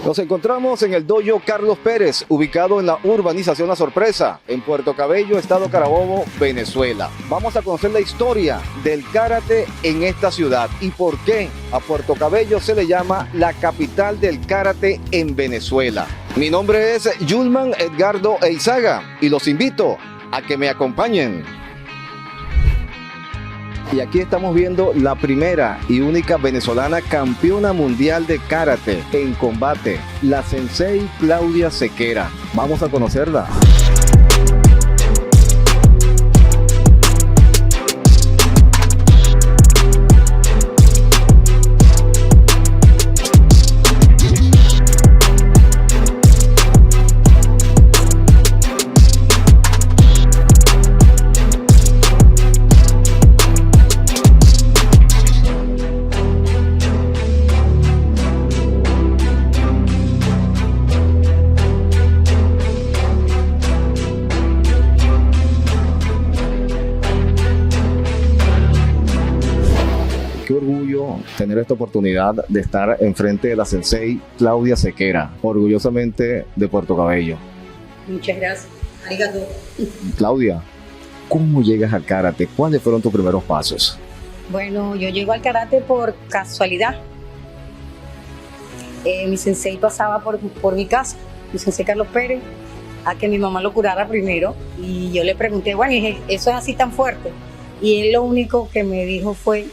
Nos encontramos en el dojo Carlos Pérez, ubicado en la urbanización La Sorpresa, en Puerto Cabello, estado Carabobo, Venezuela. Vamos a conocer la historia del karate en esta ciudad y por qué a Puerto Cabello se le llama la capital del karate en Venezuela. Mi nombre es Yulman Edgardo Eizaga y los invito a que me acompañen. Y aquí estamos viendo la primera y única venezolana campeona mundial de karate en combate, la sensei Claudia Sequera. Vamos a conocerla. Qué orgullo tener esta oportunidad de estar enfrente de la sensei Claudia Sequera, orgullosamente de Puerto Cabello. Muchas gracias. Arigato. Claudia, ¿cómo llegas al karate? ¿Cuáles fueron tus primeros pasos? Bueno, yo llego al karate por casualidad. Mi sensei pasaba por mi casa, mi sensei Carlos Pérez, a que mi mamá lo curara primero. Y yo le pregunté, bueno, ¿eso es así tan fuerte? Y él lo único que me dijo fue,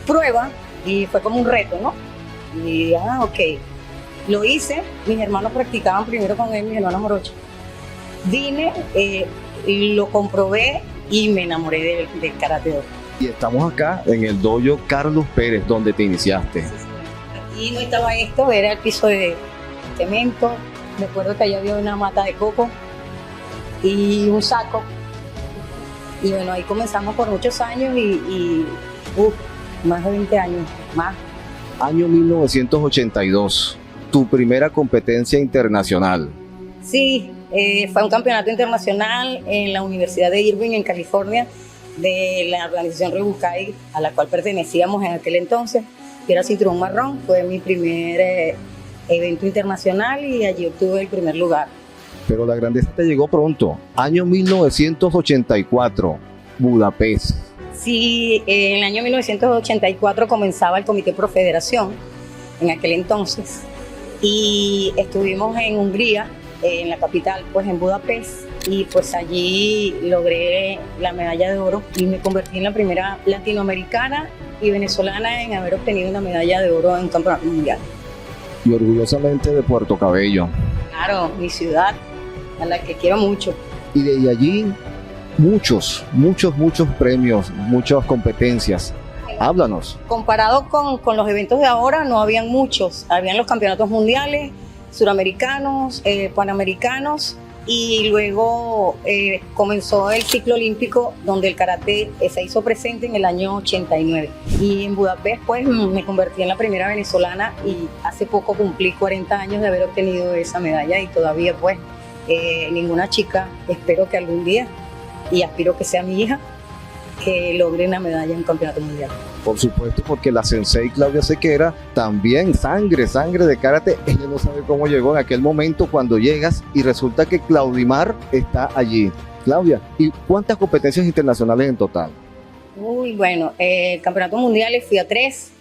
prueba, y fue como un reto, ¿no? Y ok, lo hice, mis hermanos practicaban primero con él, mis hermanos morochos. Vine, lo comprobé y me enamoré del karate. Y estamos acá en el dojo Carlos Pérez, donde te iniciaste. Aquí no estaba esto, era el piso de cemento. Me acuerdo que allá había una mata de coco y un saco. Y bueno, ahí comenzamos por muchos años y más de 20 años, más. Año 1982, tu primera competencia internacional. Sí, fue un campeonato internacional en la Universidad de Irvine, en California, de la organización Rebucay, a la cual pertenecíamos en aquel entonces, que era cinturón marrón. Fue mi primer evento internacional y allí obtuve el primer lugar. Pero la grandeza te llegó pronto. Año 1984, Budapest. Sí, en el año 1984 comenzaba el Comité Pro Federación, en aquel entonces, y estuvimos en Hungría, en la capital, pues en Budapest, y pues allí logré la medalla de oro y me convertí en la primera latinoamericana y venezolana en haber obtenido una medalla de oro en un campeonato mundial. Y orgullosamente de Puerto Cabello. Claro, mi ciudad, a la que quiero mucho. Y de allí muchos premios, muchas competencias. Háblanos. Comparado con los eventos de ahora, no habían muchos. Habían los campeonatos mundiales, suramericanos, panamericanos, y luego comenzó el ciclo olímpico donde el karate se hizo presente en el año 89. Y en Budapest pues me convertí en la primera venezolana y hace poco cumplí 40 años de haber obtenido esa medalla y todavía pues ninguna chica, espero que algún día, y aspiro que sea mi hija, que logre una medalla en un campeonato mundial. Por supuesto, porque la sensei Claudia Sequera también sangre de karate. Ella no sabe cómo llegó en aquel momento cuando llegas y resulta que Claudimar está allí. Claudia, ¿y cuántas competencias internacionales en total? Uy, bueno, campeonatos mundiales fui a 3.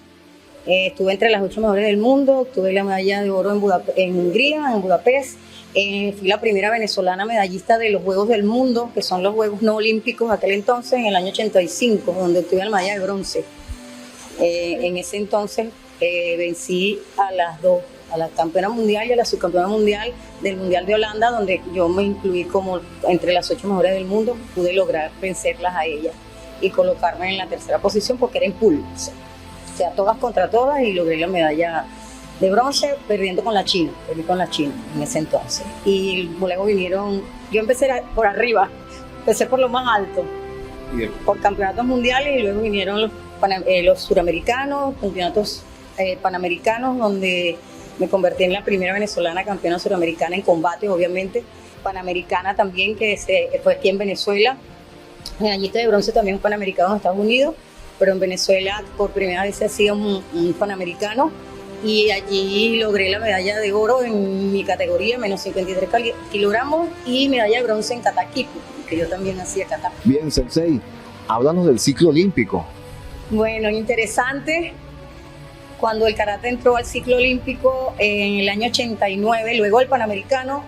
Estuve entre las 8 mejores del mundo, obtuve la medalla de oro en Hungría, en Budapest. Fui la primera venezolana medallista de los Juegos del Mundo, que son los Juegos no olímpicos de aquel entonces, en el año 85, donde obtuve la medalla de bronce. En ese entonces vencí a las dos, a la campeona mundial y a la subcampeona mundial del Mundial de Holanda, donde yo me incluí como entre las 8 mejores del mundo. Pude lograr vencerlas a ellas y colocarme en la tercera posición porque era en pool, o sea, todas contra todas, y logré la medalla de bronce perdí con la China en ese entonces. Y luego vinieron, yo empecé por arriba, empecé por lo más alto, por campeonatos mundiales, y luego vinieron los suramericanos, campeonatos panamericanos, donde me convertí en la primera venezolana campeona suramericana en combate, obviamente, panamericana también, que fue aquí en Venezuela, medallista de bronce también panamericano en Estados Unidos, pero en Venezuela por primera vez se hacía un panamericano, y allí logré la medalla de oro en mi categoría, menos 53 kilogramos, y medalla de bronce en kata kipu, que yo también hacía kata. Bien, Sensei, háblanos del ciclo olímpico. Bueno, interesante. Cuando el karate entró al ciclo olímpico en el año 89, luego del Panamericano,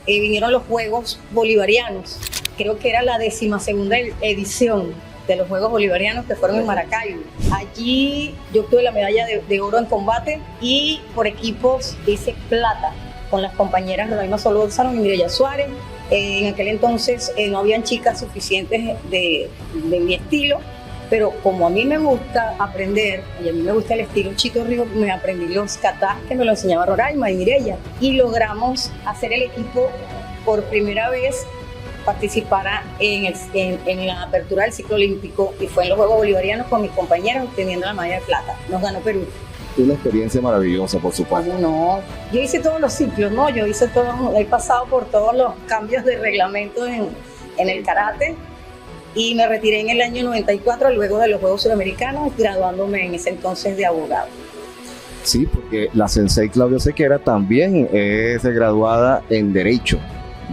vinieron los Juegos Bolivarianos. Creo que era la 12ª edición de los Juegos Bolivarianos, que fueron en Maracaibo. Allí yo obtuve la medalla de oro en combate, y por equipos hice plata con las compañeras Roraima Solórzano y Mireya Suárez. En aquel entonces no habían chicas suficientes de mi estilo, pero como a mí me gusta aprender y a mí me gusta el estilo Chito Río, me aprendí los katas que me lo enseñaba Roraima y Mireya, y logramos hacer el equipo por primera vez participara en la apertura del ciclo olímpico, y fue en los Juegos Bolivarianos con mis compañeros obteniendo la medalla de plata. Nos ganó Perú. Una experiencia maravillosa, por supuesto. No, yo hice todos los ciclos, ¿no? Yo hice todo, he pasado por todos los cambios de reglamento en el karate, y me retiré en el año 94, luego de los Juegos Suramericanos, graduándome en ese entonces de abogado. Sí, porque la Sensei Claudia Sequera también es graduada en Derecho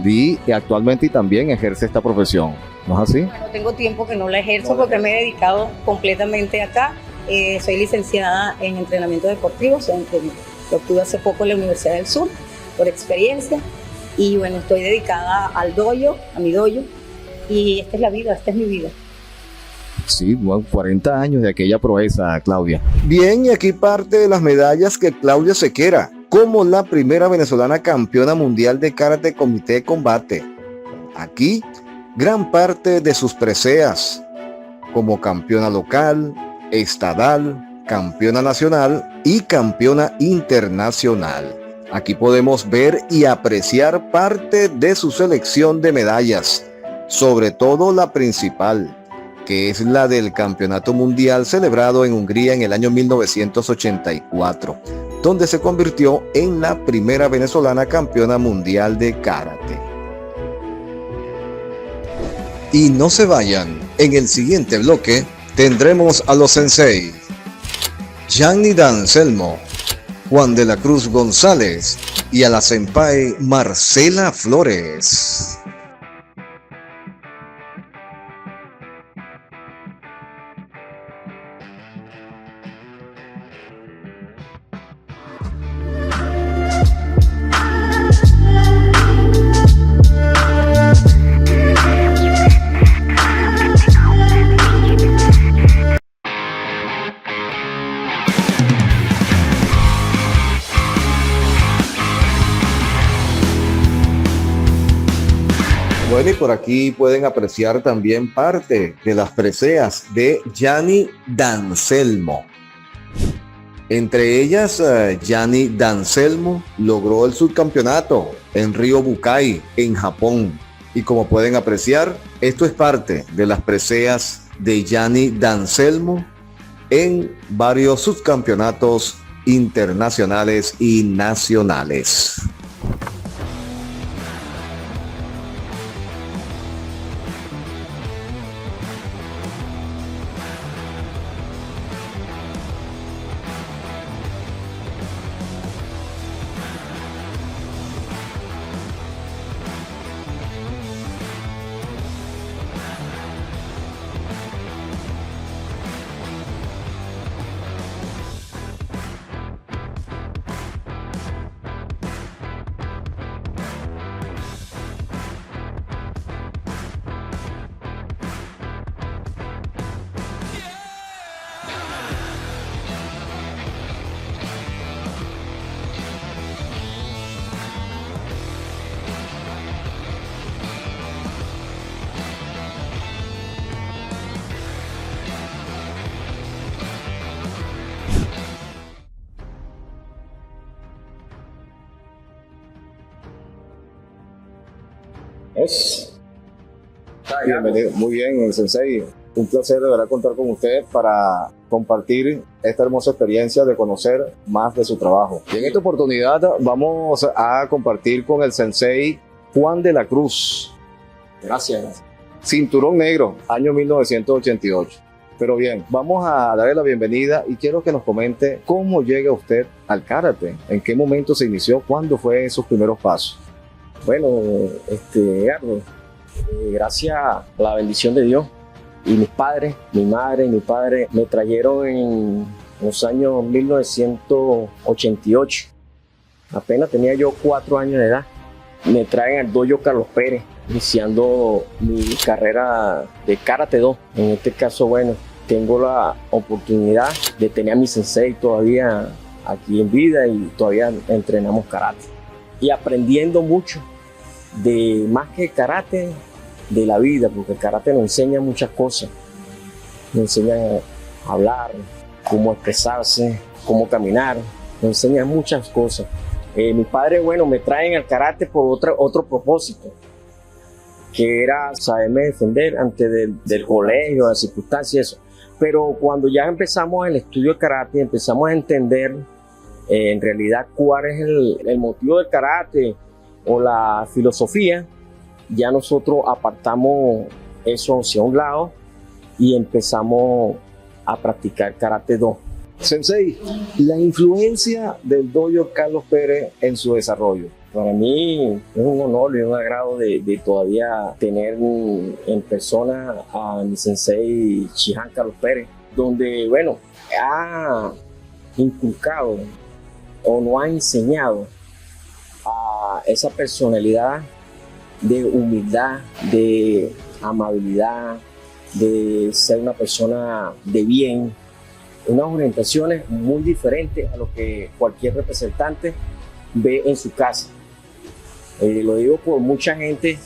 y actualmente también ejerce esta profesión, ¿no es así? Bueno, tengo tiempo que no la ejerzo porque me he dedicado completamente acá. Soy licenciada en entrenamiento deportivo, lo obtuve hace poco en la Universidad del Sur por experiencia, y bueno, estoy dedicada al dojo, a mi dojo, y esta es la vida, esta es mi vida. Sí, bueno, 40 años de aquella proeza, Claudia. Bien, y aquí parte de las medallas que Claudia Sequera, como la primera venezolana campeona mundial de karate comité de combate. Aquí, gran parte de sus preseas, como campeona local, estadal, campeona nacional y campeona internacional. Aquí podemos ver y apreciar parte de su selección de medallas, sobre todo la principal, que es la del Campeonato Mundial celebrado en Hungría en el año 1984, donde se convirtió en la primera venezolana campeona mundial de karate. Y no se vayan, en el siguiente bloque tendremos a los sensei Gianni D'Anselmo, Juan de la Cruz González y a la senpai Marcela Flores. Bueno, y por aquí pueden apreciar también parte de las preseas de Gianni D'Anselmo. Entre ellas, Gianni D'Anselmo logró el subcampeonato en Ryobukai, en Japón. Y como pueden apreciar, esto es parte de las preseas de Gianni D'Anselmo en varios subcampeonatos internacionales y nacionales. Bienvenido, muy bien, Sensei. Un placer de verdad contar con usted para compartir esta hermosa experiencia de conocer más de su trabajo. Y en esta oportunidad vamos a compartir con el Sensei Juan de la Cruz. Gracias. Cinturón negro, año 1988. Pero bien, vamos a darle la bienvenida y quiero que nos comente cómo llega usted al karate, en qué momento se inició, cuándo fue sus primeros pasos. Bueno, Edgardo, gracias a la bendición de Dios y mis padres, mi madre y mi padre me trajeron en los años 1988. Apenas tenía yo 4 años de edad. Me traen al dojo Carlos Pérez, iniciando mi carrera de Karate Do. En este caso, bueno, tengo la oportunidad de tener a mi sensei todavía aquí en vida y todavía entrenamos karate. Y aprendiendo mucho de más que karate, de la vida, porque el karate nos enseña muchas cosas. Nos enseña a hablar, cómo expresarse, cómo caminar, nos enseña muchas cosas. Mis padres, bueno, me traen al karate por otro propósito, que era saberme defender antes del colegio, las circunstancias y eso. Pero cuando ya empezamos el estudio de karate, empezamos a entender en realidad cuál es el motivo del karate o la filosofía, ya nosotros apartamos eso hacia un lado y empezamos a practicar Karate Do. Sensei, la influencia del dojo Carlos Pérez en su desarrollo. Para mí es un honor y un agrado de todavía tener en persona a mi sensei Shihan Carlos Pérez, donde, bueno, ha inculcado o nos ha enseñado a esa personalidad de humildad, de amabilidad, de ser una persona de bien, unas orientaciones muy diferentes a lo que cualquier representante ve en su casa. Lo digo por mucha gente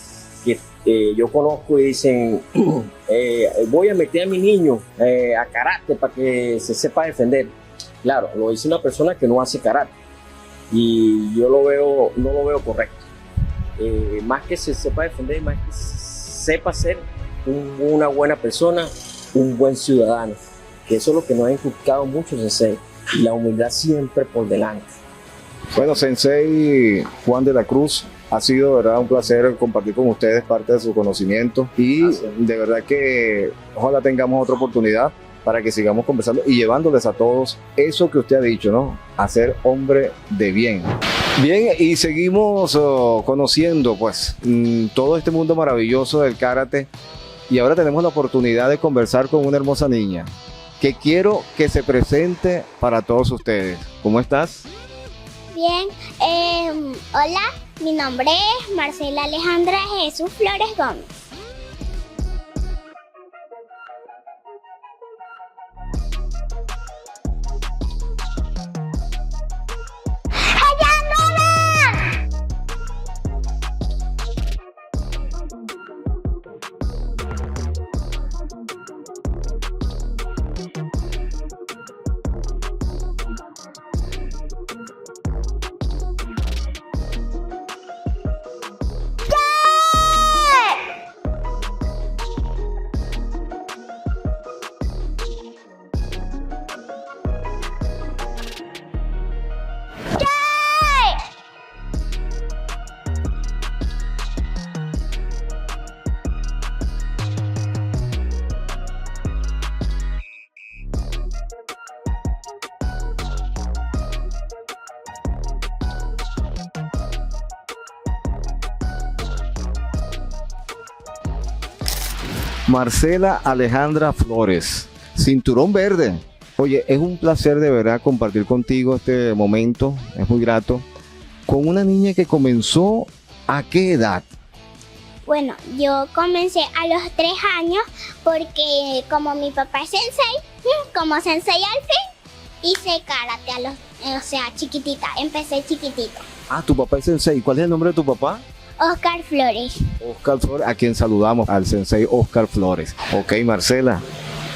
que yo conozco y dicen, voy a meter a mi niño a karate para que se sepa defender. Claro, lo dice una persona que no hace karate y yo no lo veo correcto. Más que se sepa defender, más que sepa ser una buena persona, un buen ciudadano. Que eso es lo que nos ha inculcado mucho Sensei, y la humildad siempre por delante. Bueno, Sensei Juan de la Cruz, ha sido de verdad un placer compartir con ustedes parte de su conocimiento y Gracias. de verdad que ojalá tengamos otra oportunidad para que sigamos conversando y llevándoles a todos eso que usted ha dicho, ¿no? A ser hombre de bien. Bien, y seguimos conociendo pues todo este mundo maravilloso del karate y ahora tenemos la oportunidad de conversar con una hermosa niña que quiero que se presente para todos ustedes. ¿Cómo estás? Bien, hola, mi nombre es Marcela Alejandra Jesús Flores Gómez. Marcela Alejandra Flores, cinturón verde. Oye, es un placer de verdad compartir contigo este momento, es muy grato, con una niña que comenzó ¿a qué edad? Bueno, yo comencé a los 3 años porque como mi papá es sensei, como sensei al fin, hice karate o sea, chiquitita, empecé chiquitita. Ah, tu papá es sensei. ¿Cuál es el nombre de tu papá? Oscar Flores. Oscar Flores, a quien saludamos, al sensei Oscar Flores. Ok, Marcela,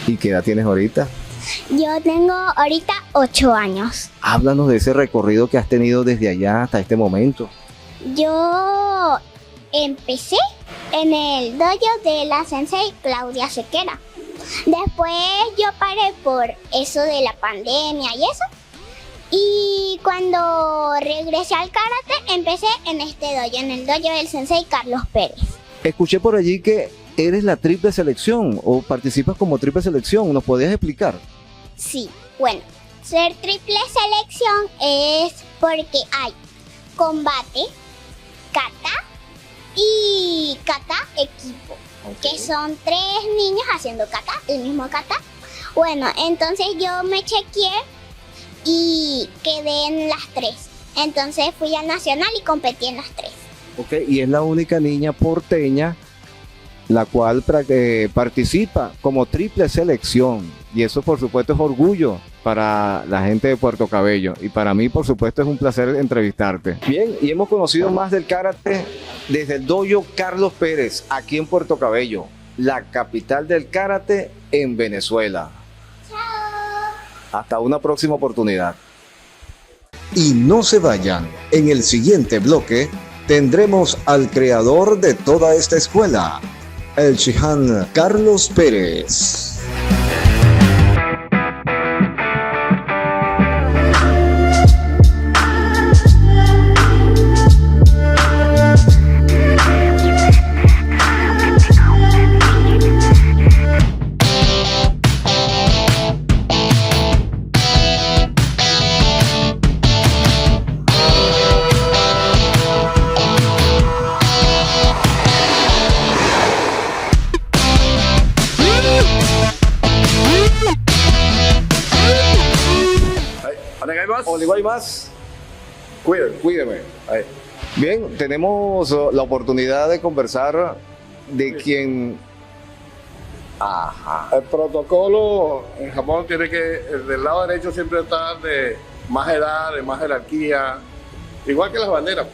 ¿y qué edad tienes ahorita? Yo tengo ahorita 8 años. Háblanos de ese recorrido que has tenido desde allá hasta este momento. Yo empecé en el dojo de la sensei Claudia Sequera. Después yo paré por eso de la pandemia y eso. Y cuando regresé al karate, empecé en este dojo, en el dojo del sensei Carlos Pérez. Escuché por allí que eres la triple selección o participas como triple selección. ¿Nos podías explicar? Sí, bueno, ser triple selección es porque hay combate, kata y kata equipo, que son 3 niños haciendo kata, el mismo kata. Bueno, entonces yo me chequeé y quedé en las 3. Entonces fui al nacional y competí en las 3. Ok, y es la única niña porteña la cual participa como triple selección. Y eso, por supuesto, es orgullo para la gente de Puerto Cabello. Y para mí, por supuesto, es un placer entrevistarte. Bien, y hemos conocido más del karate desde el dojo Carlos Pérez, aquí en Puerto Cabello, la capital del karate en Venezuela. ¡Chao! Hasta una próxima oportunidad. Y no se vayan, en el siguiente bloque tendremos al creador de toda esta escuela, el Shihan Carlos Pérez. ¿Olivo hay más? Cuídeme. Ahí. Bien, tenemos la oportunidad de conversar de quien... Ajá. El protocolo en Japón tiene que, el del lado derecho siempre está de más edad, de más jerarquía, igual que las banderas,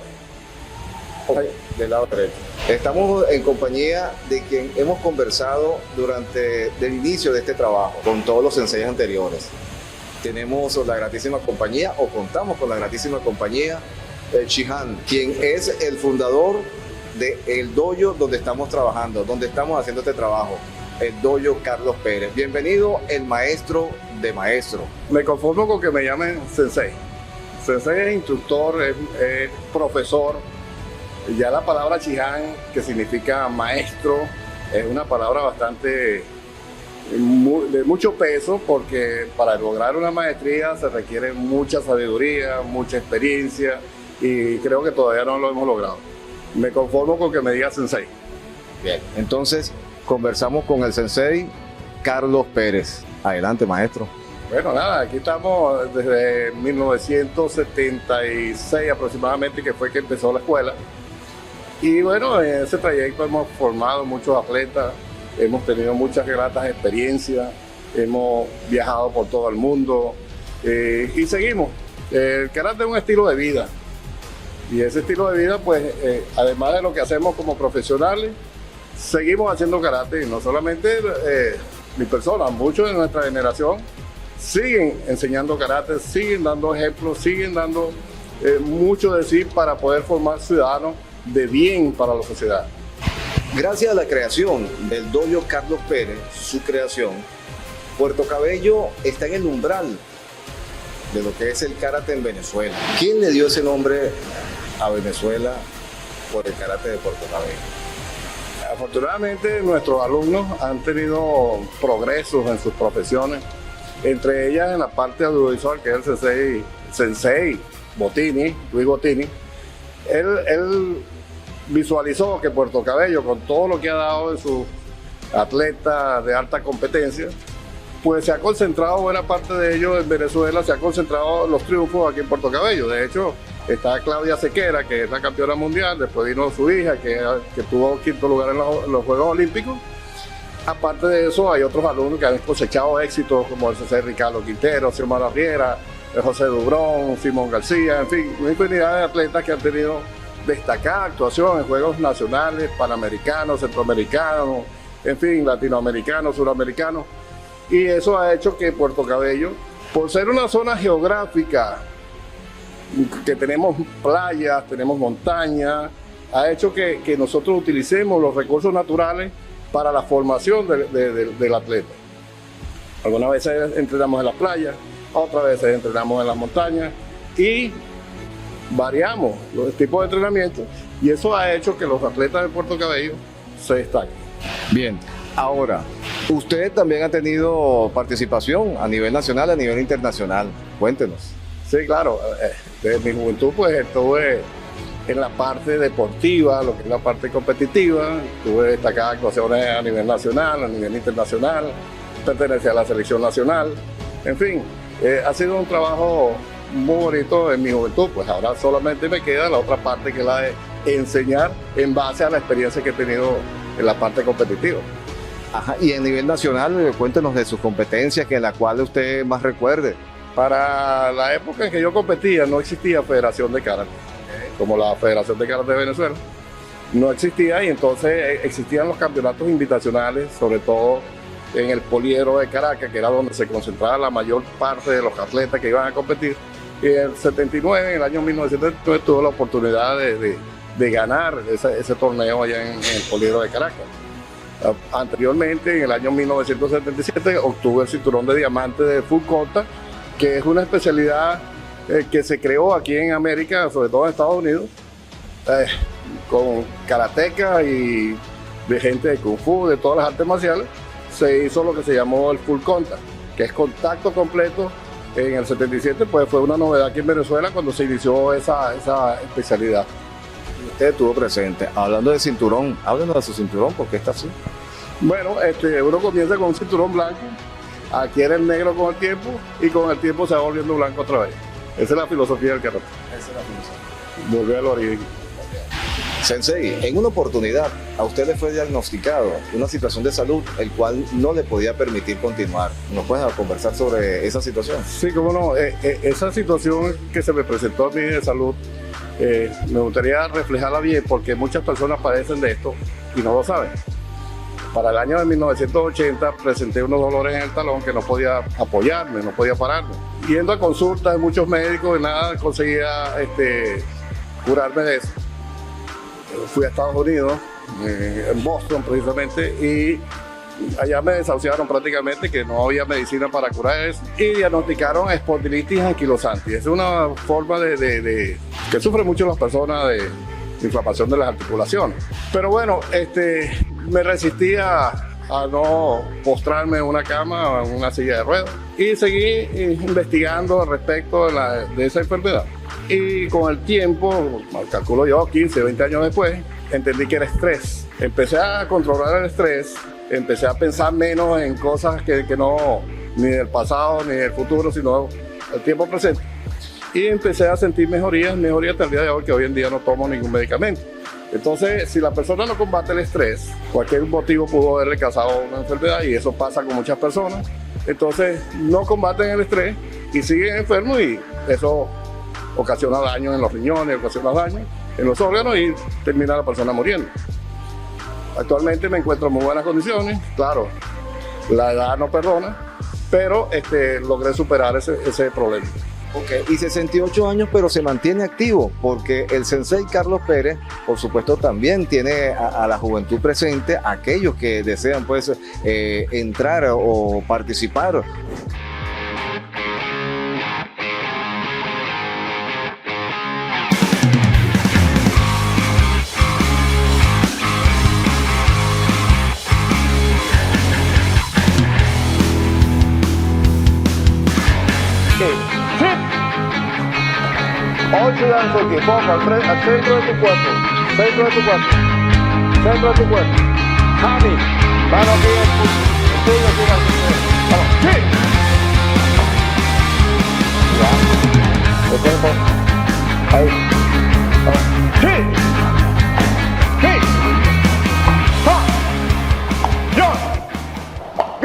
pues. Ahí, del lado derecho. Estamos en compañía de quien hemos conversado durante el inicio de este trabajo, con todos los senseis anteriores. Tenemos la gratísima compañía, o contamos con la gratísima compañía, el Shihan, quien es el fundador del dojo donde estamos trabajando, donde estamos haciendo este trabajo, el dojo Carlos Pérez. Bienvenido, el maestro de maestros. Me conformo con que me llamen sensei. Sensei es instructor, es profesor. Ya la palabra Shihan, que significa maestro, es una palabra bastante de mucho peso, porque para lograr una maestría se requiere mucha sabiduría, mucha experiencia, y creo que todavía no lo hemos logrado. Me conformo con que me diga sensei. Bien, entonces conversamos con el sensei Carlos Pérez. Adelante, maestro. Bueno, nada, aquí estamos desde 1976 aproximadamente, que fue que empezó la escuela. Y bueno, en ese trayecto hemos formado muchos atletas, hemos tenido muchas gratas experiencias, hemos viajado por todo el mundo y seguimos. El karate es un estilo de vida, y ese estilo de vida, pues, además de lo que hacemos como profesionales, seguimos haciendo karate. Y no solamente mi persona, muchos de nuestra generación siguen enseñando karate, siguen dando ejemplos, siguen dando mucho de sí para poder formar ciudadanos de bien para la sociedad. Gracias a la creación del dojo Carlos Pérez, su creación, Puerto Cabello está en el umbral de lo que es el karate en Venezuela. ¿Quién le dio ese nombre a Venezuela por el karate de Puerto Cabello? Afortunadamente, nuestros alumnos han tenido progresos en sus profesiones, entre ellas en la parte audiovisual, que es el sensei Bottini, Luis Bottini. Él visualizó que Puerto Cabello, con todo lo que ha dado en sus atletas de alta competencia, pues se ha concentrado buena parte de ellos en Venezuela, se ha concentrado los triunfos aquí en Puerto Cabello. De hecho, está Claudia Sequera, que es la campeona mundial, después vino su hija, que tuvo quinto lugar en los Juegos Olímpicos. Aparte de eso, hay otros alumnos que han cosechado éxitos, como el sensei Ricardo Quintero, Xiomara Riera, José Dubrón, Simón García, en fin, una infinidad de atletas que han tenido destacada actuación en juegos nacionales, panamericanos, centroamericanos, en fin, latinoamericanos, suramericanos. Y eso ha hecho que Puerto Cabello, por ser una zona geográfica que tenemos playas, tenemos montañas, ha hecho que nosotros utilicemos los recursos naturales para la formación del atleta. Algunas veces entrenamos en las playas, otras veces entrenamos en las montañas y variamos los tipos de entrenamiento, y eso ha hecho que los atletas de Puerto Cabello se destaquen. Bien, ahora, usted también ha tenido participación a nivel nacional, a nivel internacional. Cuéntenos. Sí, claro. Desde mi juventud pues estuve en la parte deportiva, lo que es la parte competitiva. Tuve destacadas actuaciones a nivel nacional, a nivel internacional. Pertenecía a la selección nacional. En fin, ha sido un trabajo muy bonito en mi juventud. Pues ahora solamente me queda la otra parte, que es la de enseñar en base a la experiencia que he tenido en la parte competitiva. Ajá, y a nivel nacional, cuéntenos de sus competencias, que en la cual usted más recuerde. Para la época en que yo competía no existía Federación de Karate, como la Federación de Karate de Venezuela. No existía, y entonces existían los campeonatos invitacionales, sobre todo en el Poliedro de Caracas, que era donde se concentraba la mayor parte de los atletas que iban a competir. Y en el 79, en el año 1979, tuve la oportunidad de ganar ese torneo allá en el Poliedro de Caracas. Anteriormente, en el año 1977, obtuve el cinturón de diamante de full contact, que es una especialidad que se creó aquí en América, sobre todo en Estados Unidos, con karatecas y de gente de kung fu, de todas las artes marciales. Se hizo lo que se llamó el full contact, que es contacto completo. En el 77 pues fue una novedad aquí en Venezuela cuando se inició esa especialidad. Usted estuvo presente. Hablando de cinturón, háblenos de su cinturón, ¿por qué está así? Bueno, uno comienza con un cinturón blanco, adquiere el negro con el tiempo, y con el tiempo se va volviendo blanco otra vez. Esa es la filosofía del karate. Esa es la filosofía. Volver al origen. Sensei, en una oportunidad a usted le fue diagnosticado una situación de salud el cual no le podía permitir continuar. ¿Nos puedes conversar sobre esa situación? Sí, cómo no. Esa situación que se me presentó a mí de salud, me gustaría reflejarla bien, porque muchas personas padecen de esto y no lo saben. Para el año de 1980 presenté unos dolores en el talón que no podía apoyarme, no podía pararme. Yendo a consultas de muchos médicos, de nada conseguía curarme de eso. Fui a Estados Unidos, en Boston precisamente, y allá me desahuciaron prácticamente, que no había medicina para curar eso, y diagnosticaron espondilitis anquilosantis. Es una forma que sufren mucho las personas de inflamación de las articulaciones. Pero bueno, me resistía a no postrarme en una cama o en una silla de ruedas, y seguí investigando al respecto de esa enfermedad. Y con el tiempo, calculo yo 15, 20 años después, entendí que era estrés. Empecé a controlar el estrés, empecé a pensar menos en cosas que no, ni del pasado ni del futuro, sino el tiempo presente. Y empecé a sentir mejoría hasta el día de hoy, que hoy en día no tomo ningún medicamento. Entonces, si la persona no combate el estrés, cualquier motivo pudo haberle causado una enfermedad, y eso pasa con muchas personas. Entonces, no combaten el estrés y siguen enfermos, y eso ocasiona daño en los riñones, ocasiona daño en los órganos, y termina la persona muriendo. Actualmente me encuentro en muy buenas condiciones. Claro, la edad no perdona, pero logré superar ese problema. Okay. Y 68 años, pero se mantiene activo, porque el Sensei Carlos Pérez, por supuesto, también tiene a la juventud presente, aquellos que desean pues entrar o participar. Ocho Danzuki, foco al centro de tu cuerpo, centro de tu cuerpo, centro de tu cuerpo. Javi, mano aquí, vamos, sí. Ya, el tiempo, ahí.